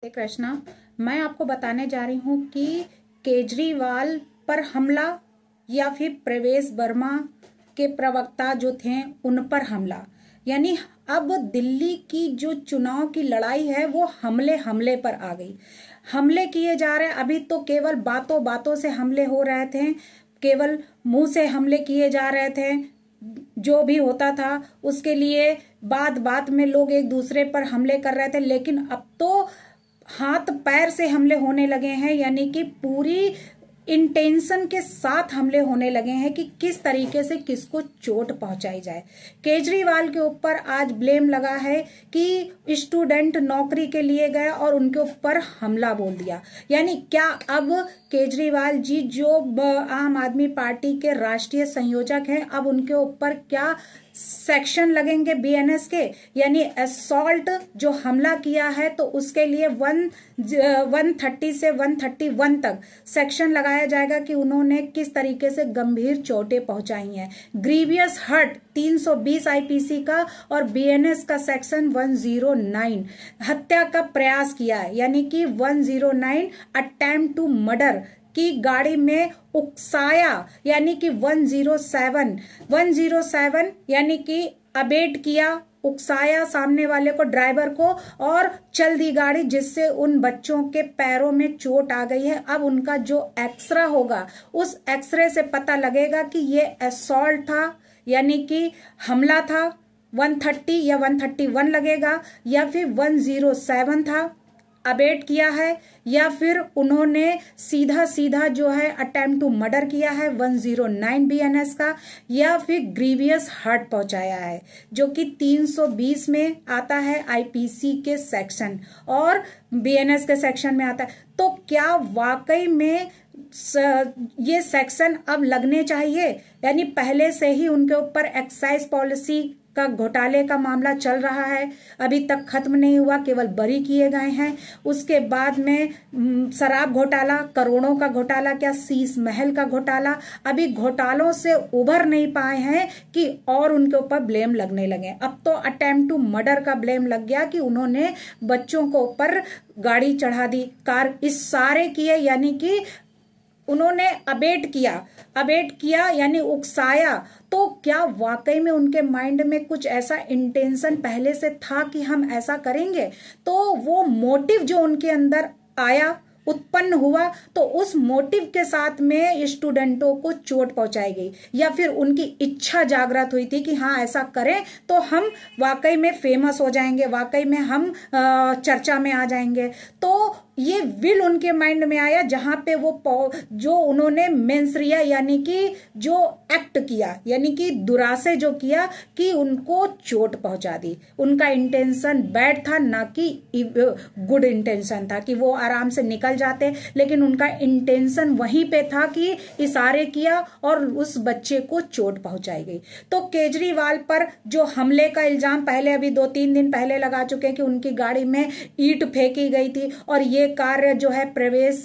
कृष्णा, मैं आपको बताने जा रही हूँ कि केजरीवाल पर हमला या फिर प्रवेश वर्मा के प्रवक्ता जो थे उन पर हमला। यानी अब दिल्ली की जो चुनाव की लड़ाई है वो हमले हमले पर आ गई। हमले किए जा रहे, अभी तो केवल बातों बातों से हमले हो रहे थे, केवल मुंह से हमले किए जा रहे थे। जो भी होता था उसके लिए बात बात में लोग एक दूसरे पर हमले कर रहे थे, लेकिन अब तो हाथ पैर से हमले होने लगे हैं। यानी कि पूरी इंटेंशन के साथ हमले होने लगे हैं कि किस तरीके से किसको चोट पहुंचाई जाए। केजरीवाल के ऊपर आज ब्लेम लगा है कि स्टूडेंट नौकरी के लिए गए और उनके ऊपर हमला बोल दिया। यानी क्या अब केजरीवाल जी जो आम आदमी पार्टी के राष्ट्रीय संयोजक हैं, अब उनके ऊपर क्या सेक्शन लगेंगे बीएनएस के? यानी असॉल्ट जो हमला किया है तो उसके लिए 130 से 131 तक सेक्शन लगाया जाएगा कि उन्होंने किस तरीके से गंभीर चोटें पहुंचाई हैं। ग्रीवियस हर्ट 320 आईपीसी का और बीएनएस का सेक्शन 109 हत्या का प्रयास किया है। यानी कि 109 अटेम्प्ट टू मर्डर की गाड़ी में उकसाया, यानी कि 107 यानी कि अबेट किया, उकसाया सामने वाले को, ड्राइवर को, और चल दी गाड़ी, जिससे उन बच्चों के पैरों में चोट आ गई है। अब उनका जो एक्सरे होगा उस एक्सरे से पता लगेगा कि ये असॉल्ट था, यानी कि हमला था। 130 या 131 लगेगा, या फिर 107 था, अबेट किया है, या फिर उन्होंने सीधा सीधा जो है अटेम्प्ट टू मर्डर किया है 109 बीएनएस का, या फिर ग्रीवियस हर्ट पहुंचाया है जो कि 320 में आता है आईपीसी के सेक्शन और बीएनएस के सेक्शन में आता है। तो क्या वाकई में ये सेक्शन अब लगने चाहिए? यानी पहले से ही उनके ऊपर एक्साइज पॉलिसी का घोटाले का मामला चल रहा है, अभी तक खत्म नहीं हुआ, केवल बरी किए गए हैं। उसके बाद में शराब घोटाला, करोड़ों का घोटाला, क्या शीश महल का घोटाला, अभी घोटालों से उभर नहीं पाए हैं कि और उनके ऊपर ब्लेम लगने लगे। अब तो अटेम्प्ट टू मर्डर का ब्लेम लग गया कि उन्होंने बच्चों को ऊपर गाड़ी चढ़ा दी, कार, इस सारे किए, यानी कि उन्होंने अबेट किया यानी उकसाया। तो क्या वाकई में उनके माइंड में कुछ ऐसा इंटेंशन पहले से था कि हम ऐसा करेंगे? तो वो मोटिव जो उनके अंदर आया, उत्पन्न हुआ, तो उस मोटिव के साथ में स्टूडेंटों को चोट पहुंचाई गई, या फिर उनकी इच्छा जागृत हुई थी कि हाँ ऐसा करें तो हम वाकई में फेमस हो जाएंगे, वाकई में हम चर्चा में आ जाएंगे। तो ये विल उनके माइंड में आया, जहां पे वो जो उन्होंने मेंसरिया यानी कि जो एक्ट किया, यानी कि दुरासे जो किया कि उनको चोट पहुंचा दी। उनका इंटेंशन बैड था, ना कि गुड इंटेंशन था कि वो आराम से निकल जाते, लेकिन उनका इंटेंशन वहीं पे था कि इशारे किया और उस बच्चे को चोट पहुंचाई गई। तो केजरीवाल पर जो हमले का इल्जाम पहले अभी 2-3 दिन पहले लगा चुके हैं कि उनकी गाड़ी में ईंट फेंकी गई थी, और ये कार्य जो है प्रवेश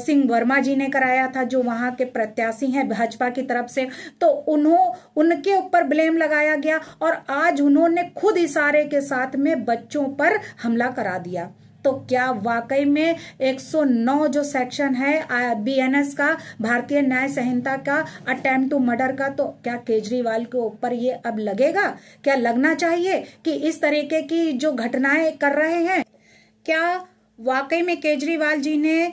सिंह वर्मा जी ने कराया था, जो वहां के प्रत्याशी हैं भाजपा की तरफ से। तो उनके ऊपर ब्लेम लगाया गया, और आज उन्होंने खुद इशारे के साथ में बच्चों पर हमला करा दिया। तो क्या वाकई में 109 जो सेक्शन है बीएनएस का, भारतीय न्याय संहिता का, अटेम्प्ट टू मर्डर का, तो क्या केजरीवाल के ऊपर ये अब लगेगा? क्या लगना चाहिए कि इस तरीके की जो घटनाएं कर रहे हैं, क्या वाकई में केजरीवाल जी ने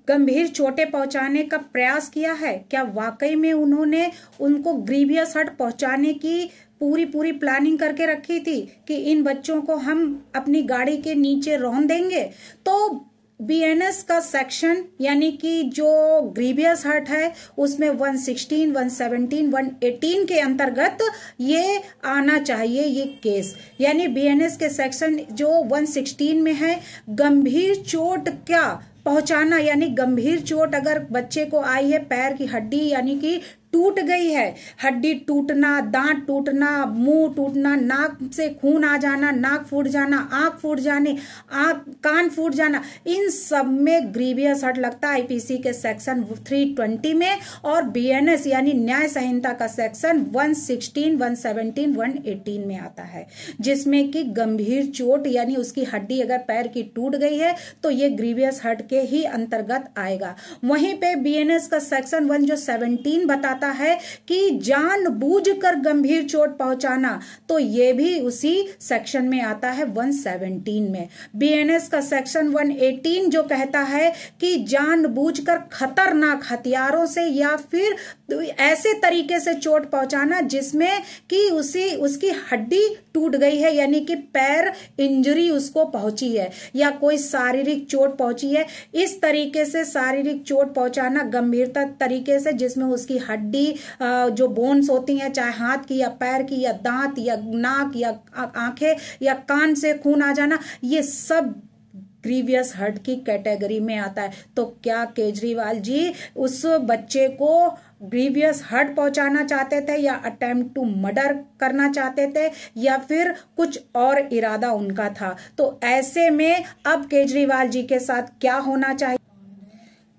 गंभीर चोटें पहुंचाने का प्रयास किया है? क्या वाकई में उन्होंने उनको ग्रीवियस हर्ट पहुंचाने की पूरी प्लानिंग करके रखी थी कि इन बच्चों को हम अपनी गाड़ी के नीचे रौंद देंगे? तो बीएनएस का सेक्शन यानी कि जो ग्रीवियस हर्ट है उसमें 116, 117, 118 के अंतर्गत ये आना चाहिए ये केस। यानी बीएनएस के सेक्शन जो 116 में है, गंभीर चोट क्या पहुंचाना, यानी गंभीर चोट अगर बच्चे को आई है, पैर की हड्डी यानी कि टूट गई है, हड्डी टूटना, दांत टूटना, मुंह टूटना, नाक से खून आ जाना, नाक फूट जाना, आंख फूट जाने, कान फूट जाना, इन सब में ग्रीवियस हर्ट लगता है आईपीसी के सेक्शन 320 में, और बीएनएस यानी न्याय संहिता का सेक्शन 116, 117, 118 में आता है, जिसमें कि गंभीर चोट यानी उसकी हड्डी अगर पैर की टूट गई है तो ये ग्रीवियस हर्ट के ही अंतर्गत आएगा। वहीं पे बीएनएस का सेक्शन 1 जो 17 बताता है कि जानबूझकर गंभीर चोट पहुंचाना, तो ये भी उसी सेक्शन में आता है 117 में। बीएनएस का सेक्शन 118 जो कहता है कि जानबूझकर खतरनाक हथियारों से या फिर ऐसे तरीके से चोट पहुंचाना जिसमें कि उसकी हड्डी टूट गई है, यानी कि पैर इंजरी उसको पहुंची है या कोई शारीरिक चोट पहुंची है, इस तरीके से शारीरिक चोट पहुंचाना गंभीरता तरीके से जिसमें उसकी हड्डी जो बोन्स होती हैं, चाहे हाथ की या पैर की या दांत या नाक या आंखें या कान से खून आ जाना, ये सब ग्रीवियस हर्ट की कैटेगरी में आता है। तो क्या केजरीवाल जी उस बच्चे को ग्रीवियस हर्ट पहुंचाना चाहते थे या अटेम्प्ट टू मर्डर करना चाहते थे या फिर कुछ और इरादा उनका था? तो ऐसे में अब केजरीवाल जी के साथ क्या होना चाहिए?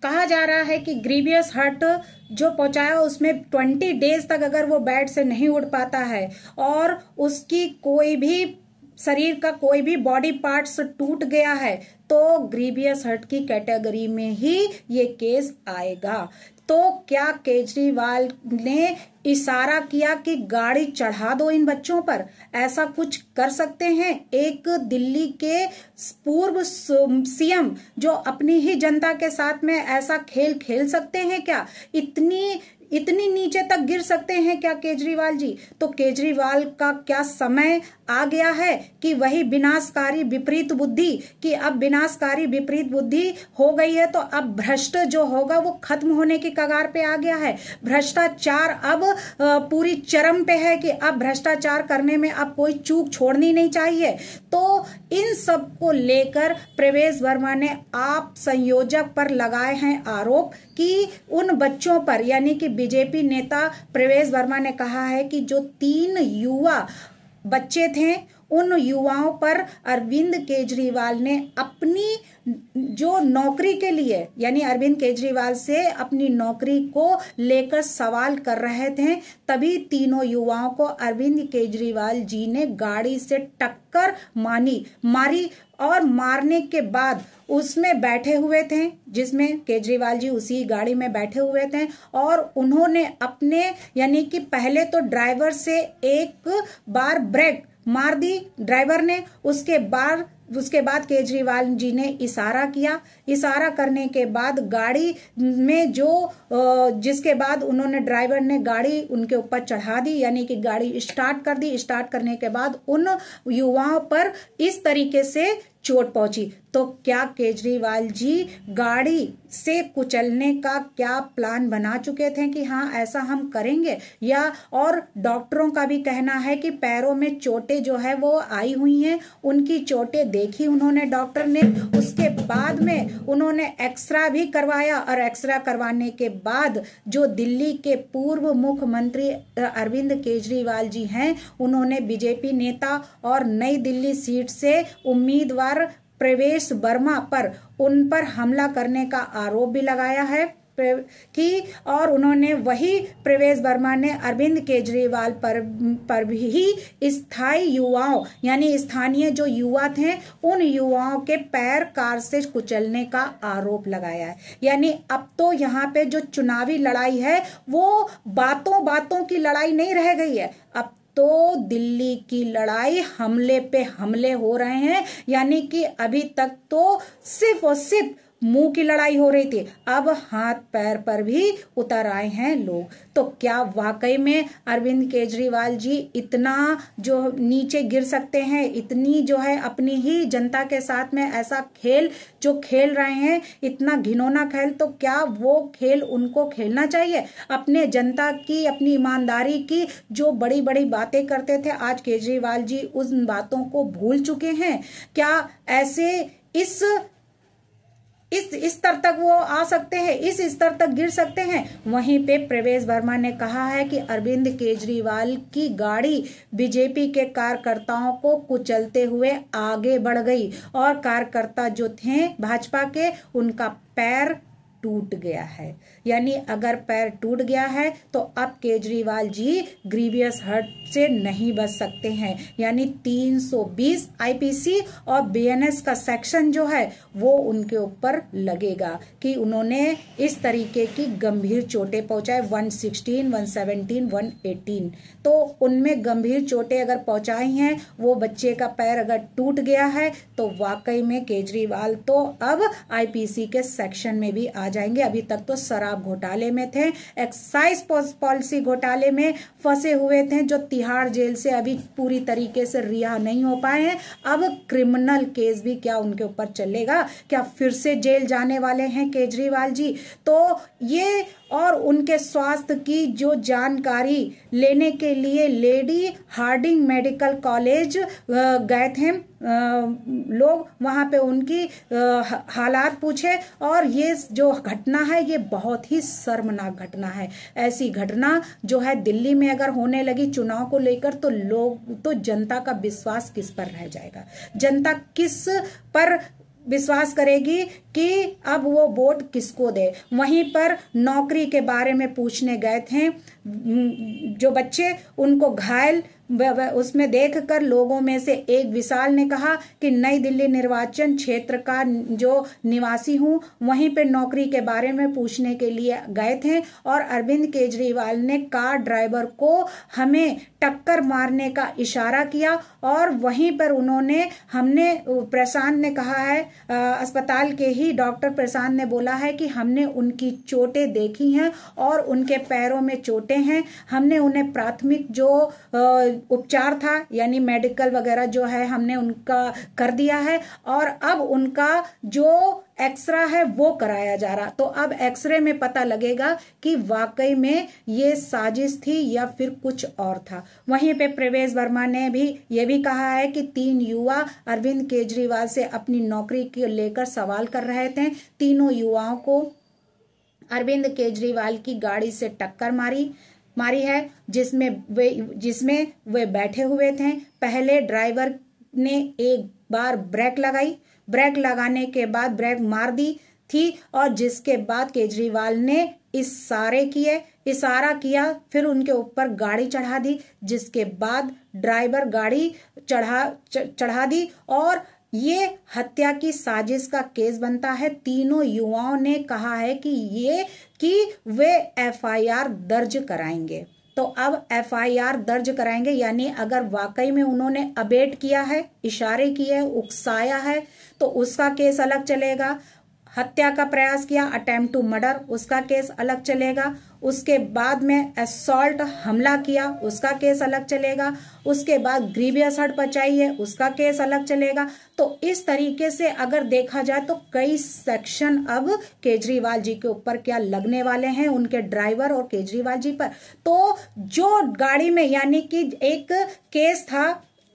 कहा जा रहा है कि ग्रीवियस हर्ट जो पहुंचाया उसमें 20 डेज तक अगर वो बेड से नहीं उठ पाता है और उसकी कोई भी शरीर का कोई भी बॉडी पार्ट्स टूट गया है तो ग्रीवियस हर्ट की कैटेगरी में ही ये केस आएगा। तो क्या केजरीवाल ने इशारा किया कि गाड़ी चढ़ा दो इन बच्चों पर? ऐसा कुछ कर सकते हैं? एक दिल्ली के पूर्व सीएम जो अपनी ही जनता के साथ में ऐसा खेल खेल सकते हैं क्या? इतनी नीचे तक गिर सकते हैं क्या केजरीवाल जी? तो केजरीवाल का क्या समय आ गया है कि वही विनाशकारी विपरीत बुद्धि, कि अब विनाशकारी विपरीत बुद्धि हो गई है तो अब भ्रष्ट जो होगा वो खत्म होने की कगार पे आ गया है। भ्रष्टाचार अब पूरी चरम पे है कि अब भ्रष्टाचार करने में अब कोई चूक छोड़नी नहीं चाहिए। तो इन सब को लेकर प्रवेश वर्मा ने आप संयोजक पर लगाए हैं आरोप कि उन बच्चों पर, यानी कि बीजेपी नेता प्रवेश वर्मा ने कहा है कि जो 3 युवा बच्चे थे उन युवाओं पर अरविंद केजरीवाल ने अपनी जो नौकरी के लिए, यानी अरविंद केजरीवाल से अपनी नौकरी को लेकर सवाल कर रहे थे, तभी तीनों युवाओं को अरविंद केजरीवाल जी ने गाड़ी से टक्कर मारी और मारने के बाद उसमें बैठे हुए थे, जिसमें केजरीवाल जी उसी गाड़ी में बैठे हुए थे, और उन्होंने अपने, यानी कि पहले तो ड्राइवर से एक बार ब्रेक मार दी ड्राइवर ने, उसके बाद केजरीवाल जी ने इशारा किया। इशारा करने के बाद गाड़ी में जिसके बाद उन्होंने, ड्राइवर ने गाड़ी उनके ऊपर चढ़ा दी, यानी कि गाड़ी स्टार्ट कर दी। स्टार्ट करने के बाद उन युवाओं पर इस तरीके से चोट पहुंची। तो क्या केजरीवाल जी गाड़ी से कुचलने का क्या प्लान बना चुके थे कि हाँ ऐसा हम करेंगे? या और डॉक्टरों का भी कहना है कि पैरों में चोटें जो है वो आई हुई हैं, उनकी चोटें देखी उन्होंने डॉक्टर ने, उसके बाद में उन्होंने एक्सरा भी करवाया, और एक्सरा करवाने के बाद जो दिल्ली के पूर्व मुख्यमंत्री अरविंद केजरीवाल जी हैं, उन्होंने बीजेपी नेता और नई दिल्ली सीट से उम्मीदवार प्रवेश वर्मा पर उन पर हमला करने का आरोप भी लगाया है कि, और उन्होंने वही प्रवेश वर्मा ने अरविंद केजरीवाल पर भी स्थायी युवाओं, यानी स्थानीय जो युवा थे उन युवाओं के पैर कार से कुचलने का आरोप लगाया है। यानी अब तो यहाँ पे जो चुनावी लड़ाई है वो बातों की लड़ाई नहीं रह गई है, अब तो दिल्ली की लड़ाई हमले पे हमले हो रहे हैं। यानी कि अभी तक तो सिर्फ और सिर्फ मुंह की लड़ाई हो रही थी, अब हाथ पैर पर भी उतर आए हैं लोग। तो क्या वाकई में अरविंद केजरीवाल जी इतना जो नीचे गिर सकते हैं, इतनी जो है अपनी ही जनता के साथ में ऐसा खेल जो खेल रहे हैं, इतना घिनौना खेल, तो क्या वो खेल उनको खेलना चाहिए? अपने जनता की, अपनी ईमानदारी की जो बड़ी बड़ी बातें करते थे, आज केजरीवाल जी उन बातों को भूल चुके हैं क्या? ऐसे इस इस स्तर तक वो आ सकते हैं, इस स्तर तक गिर सकते हैं। वहीं पे प्रवेश वर्मा ने कहा है कि अरविंद केजरीवाल की गाड़ी बीजेपी के कार्यकर्ताओं को कुचलते हुए आगे बढ़ गई और कार्यकर्ता जो थे भाजपा के, उनका पैर टूट गया है। यानी अगर पैर टूट गया है तो अब केजरीवाल जी ग्रीवियस हर्ट से नहीं बच सकते हैं। यानी 320 आईपीसी और बीएनएस का सेक्शन जो है वो उनके ऊपर लगेगा कि उन्होंने इस तरीके की गंभीर चोटें पहुंचाए। 116, 117, 118, तो उनमें गंभीर चोटें अगर पहुंचाई हैं, वो बच्चे का पैर अगर टूट गया है तो वाकई में केजरीवाल तो अब आईपीसी के सेक्शन में भी आ जाएंगे। अभी तक तो शराब घोटाले में थे, एक्साइज पॉलिसी घोटाले में फंसे हुए थे, जो तिहाड़ जेल से अभी पूरी तरीके से रिहा नहीं हो पाए हैं। अब क्रिमिनल केस भी क्या उनके ऊपर चलेगा? क्या फिर से जेल जाने वाले हैं केजरीवाल जी? तो ये और उनके स्वास्थ्य की जो जानकारी लेने के लिए लेडी हार्डिंग मेडिकल कॉलेज गए थे लोग, वहां पे उनकी हालात पूछे। और ये जो घटना है ये बहुत ही शर्मनाक घटना है। ऐसी घटना जो है दिल्ली में अगर होने लगी चुनाव को लेकर तो लोग, तो जनता का विश्वास किस पर रह जाएगा? जनता किस पर विश्वास करेगी कि अब वो वोट किसको दे? वहीं पर नौकरी के बारे में पूछने गए थे जो बच्चे, उनको घायल उसमें देखकर लोगों में से एक विशाल ने कहा कि नई दिल्ली निर्वाचन क्षेत्र का जो निवासी हूं, वहीं पे नौकरी के बारे में पूछने के लिए गए थे और अरविंद केजरीवाल ने कार ड्राइवर को हमें टक्कर मारने का इशारा किया और वहीं पर हमने प्रशांत ने कहा है, अस्पताल के ही डॉक्टर प्रशांत ने बोला है कि हमने उनकी चोटें देखी हैं और उनके पैरों में चोटें हैं। हमने उन्हें प्राथमिक जो उपचार था यानी मेडिकल वगैरह जो है हमने उनका कर दिया है और अब उनका जो एक्सरे है वो कराया जा रहा। तो अब एक्सरे में पता लगेगा कि वाकई में ये साजिश थी या फिर कुछ और था। वहीं पे प्रवेश वर्मा ने भी ये भी कहा है कि 3 युवा अरविंद केजरीवाल से अपनी नौकरी को लेकर सवाल कर रहे थे। तीनों युवाओं को अरविंद केजरीवाल की गाड़ी से टक्कर मारी है जिसमें वे बैठे हुए थे। पहले ड्राइवर ने एक बार ब्रेक लगाने के बाद ब्रेक मार दी थी और जिसके बाद केजरीवाल ने इशारा किया, फिर उनके ऊपर गाड़ी चढ़ा दी, जिसके बाद ड्राइवर गाड़ी चढ़ा दी और ये हत्या की साजिश का केस बनता है। तीनों युवाओं ने कहा है कि वे एफआईआर दर्ज कराएंगे। तो अब एफआईआर दर्ज कराएंगे यानी अगर वाकई में उन्होंने अबेट किया है, इशारे किए, उकसाया है तो उसका केस अलग चलेगा। हत्या का प्रयास किया, अटेम्प्ट टू मर्डर, उसका केस अलग चलेगा। उसके बाद में असॉल्ट हमला किया, उसका केस अलग चलेगा। उसके बाद ग्रीवियस हर्ट पहुंचाई है, उसका केस अलग चलेगा। तो इस तरीके से अगर देखा जाए तो कई सेक्शन अब केजरीवाल जी के ऊपर क्या लगने वाले हैं, उनके ड्राइवर और केजरीवाल जी पर। तो जो गाड़ी में यानी कि एक केस था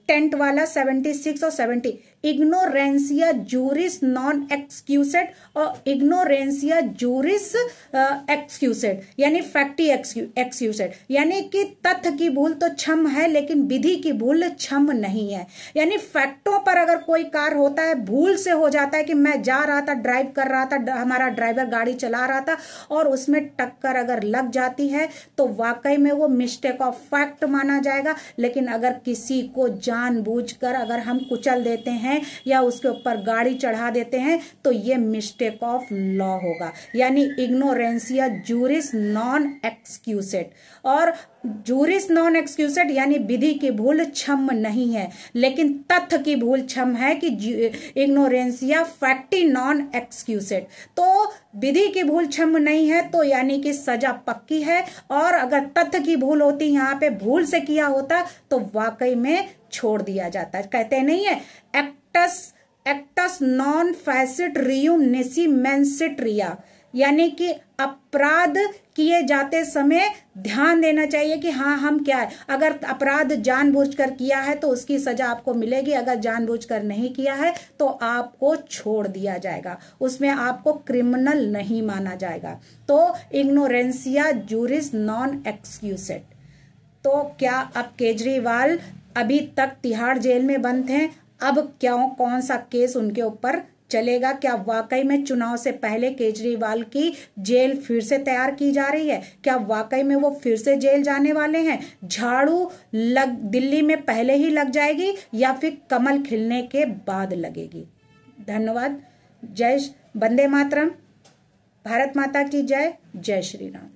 टेंट वाला 76 और 70, इग्नोरेंसिया जूरिस नॉन एक्सक्यूसेड और इग्नोरेंसिया जूरिस एक्सक्यूसेड यानी फैक्टी एक्सक्यूसेड, यानी कि तथ्य की भूल तो क्षम है लेकिन विधि की भूल क्षम नहीं है। यानी फैक्टों पर अगर कोई कार्य होता है, भूल से हो जाता है कि मैं जा रहा था, ड्राइव कर रहा था, हमारा ड्राइवर गाड़ी चला रहा था और उसमें टक्कर अगर लग जाती है तो वाकई में वो मिस्टेक ऑफ फैक्ट माना जाएगा। लेकिन अगर किसी को जानबूझकर अगर हम कुचल देते हैं या उसके ऊपर गाड़ी चढ़ा देते हैं तो ये मिस्टेक ऑफ लॉ होगा, यानी इग्नोरेंसिया जूरिस नॉन एक्सक्यूसेड। और जूरिस नॉन एक्सक्यूसेड यानी विधि की भूल क्षम नहीं है लेकिन तथ्य की भूल क्षम है कि इग्नोरेंसिया फैक्टी नॉन एक्सक्यूसेड। तो विधि की भूल क्षम नहीं है तो यानी कि सजा पक्की है और अगर तथ्य की भूल होती, यहाँ पे भूल से किया होता तो वाकई में छोड़ दिया जाता है। कहते नहीं है एक्टस नॉन फैसिट रियम नेसी मेंसिट रिया, यानी कि अपराध किए जाते समय ध्यान देना चाहिए कि हाँ हम क्या है। अगर अपराध जानबूझकर किया है तो उसकी सजा आपको मिलेगी, अगर जानबूझकर नहीं किया है तो आपको छोड़ दिया जाएगा, उसमें आपको क्रिमिनल नहीं माना जाएगा। तो इग्नोरेंसिया जूरिस नॉन एक्सक्यूसेड। तो क्या अब केजरीवाल अभी तक तिहाड़ जेल में बंद हैं, अब क्यों कौन सा केस उनके ऊपर चलेगा? क्या वाकई में चुनाव से पहले केजरीवाल की जेल फिर से तैयार की जा रही है? क्या वाकई में वो फिर से जेल जाने वाले हैं? झाड़ू दिल्ली में पहले ही लग जाएगी या फिर कमल खिलने के बाद लगेगी? धन्यवाद। जय वंदे मातरम। भारत माता की जय। जय श्री राम।